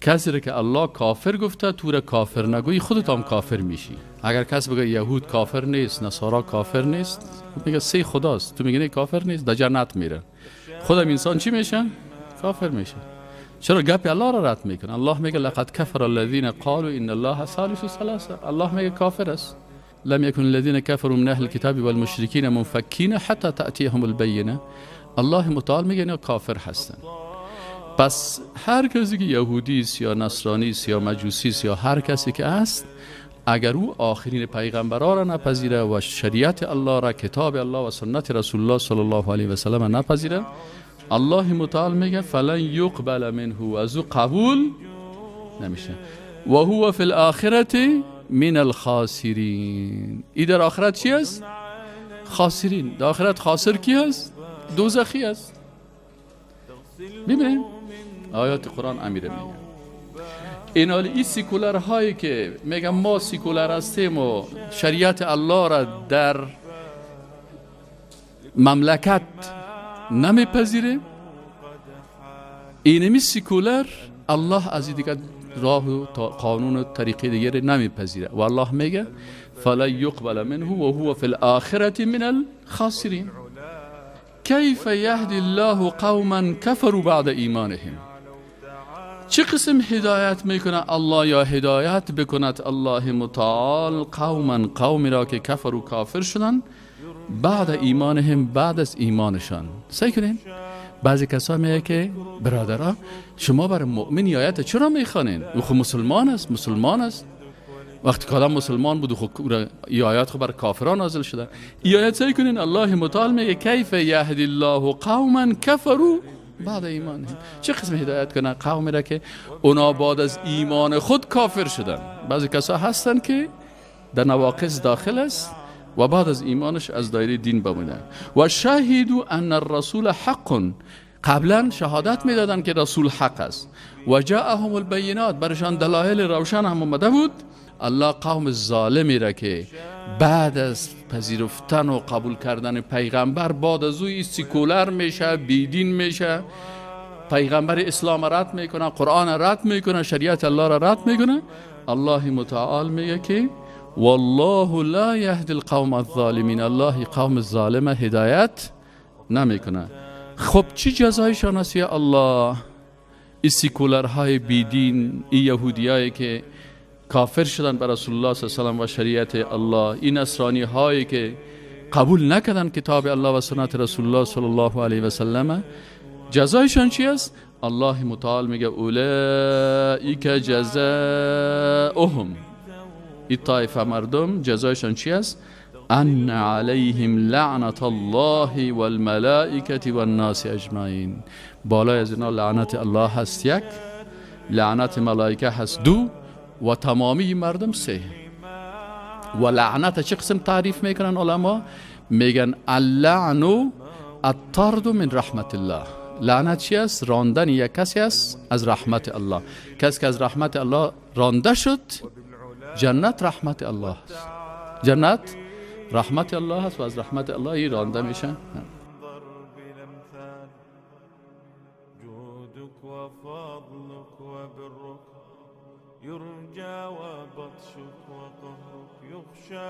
کسی را که الله کافر گفته تو را کافر نگویی خودت هم کافر میشی. اگر کس بگه یهود کافر نیست، نصارا کافر نیست، میگه سه خداست، تو میگی نه کافر نیست، در جنت میره. خودم انسان چی میشه؟ کافر میشه. چرا گپ الله را رد میکنه؟ الله میگه لقد کفر الذين قالوا ان الله ثالث ثلاثه. الله میگه کافر است. لم يكن الذين كفروا من اهل الكتاب والمشركين منفكين حتى تأتيهم البينه. الله متعال میگه اینا کافر هستن. پس هر کسی که یهودی است یا نصرانی است یا مجوسی است یا هر کسی که است، اگر او آخرین پیغمبران را نپذیره و شریعت الله را، کتاب الله و سنت رسول الله صلی الله علیه و سلم نپذیره، الله متعال میگه فلن یقبل منه، از او قبول نمیشه. و هو فی الاخرة من الخاسرین. این در آخرت چی است؟ خاسرین. در آخرت خاسر کی است؟ دوزخی است. ببینید آیات قرآن امیره میگه این حال این سیکولر هایی که میگن ما سیکولر هستیم و شریعت الله را در مملکت نمیپذیره، اینمی سیکولر الله از دیگر راه و قانون و طریقه دیگر نمیپذیره و الله میگه فلا یقبل منه و هو فی الاخرة من الخاسرین. کیف یهدی الله قوما کفروا بعد ایمانهم. چه قسم هدایت میکنه الله یا هدایت بکند الله متعال قومی را که کفر و کافر شدن بعد ایمانهم، بعد از ایمانشان. سعی کنین. بعضی کسا میگه که برادرها شما برای مؤمن آیت چرا میخوانین؟ او خود مسلمان است. وقتی که آدم مسلمان بود خود این آیات خود بر کافران نازل شده. این آیت سعی کنین الله متعال میگه کیف یهدی الله قوما کفروا بعد ایمانهم. چه قسم هدایت کنه قومی را که اونا بعد از ایمان خود کافر شدن. بعضی کسا هستن که در نواقص داخل است و بعد از ایمانش از دایره دین بمونه. و شهیدوا ان الرسول حق. قبلا شهادت میدادن که رسول حق است و جاءهم البینات، برشان دلایل روشن هم اومده بود. الله قوم ظالمی را که بعد از پذیرفتن و قبول کردن پیغمبر بعد از او سیکولر میشه، بیدین میشه، پیغمبر اسلام رد میکنه، قرآن رد میکنه، شریعت الله را رد میکنه، الله متعال میگه که والله لا یهدی القوم الظالمین. الله قوم ظالم هدایت نمیکنه. خب چی جزایشان است یا الله؟ این سیکولرهای بیدین، این یهودیایی که کافر شدن بر رسول الله صلی الله علیه و سلم و شریعت الله، این نصرانی هایی که قبول نکردن کتاب الله و سنت رسول الله صلی الله علیه و سلم، جزایشان چی است؟ الله متعال میگه اولئک جزاؤهم. این طایفه مردم جزایشان چی است؟ ان علیهم لعنت الله والملائکه والناس اجمعین. بالای از اینا لعنت الله هست یک، لعنت ملائکه هست دو و تمامی مردم سه. و لعنت چه قسم تعریف میکنن علما؟ میگن اللعن الطرد من رحمت الله. لعنت چی است؟ راندن یک کسی است از رحمت الله. کسی که از رحمت الله رانده شد، جنت رحمت الله است. جنت رحمت الله است و از رحمت الله رانده میشن. يرجى وبطشك وقهرك يخشى.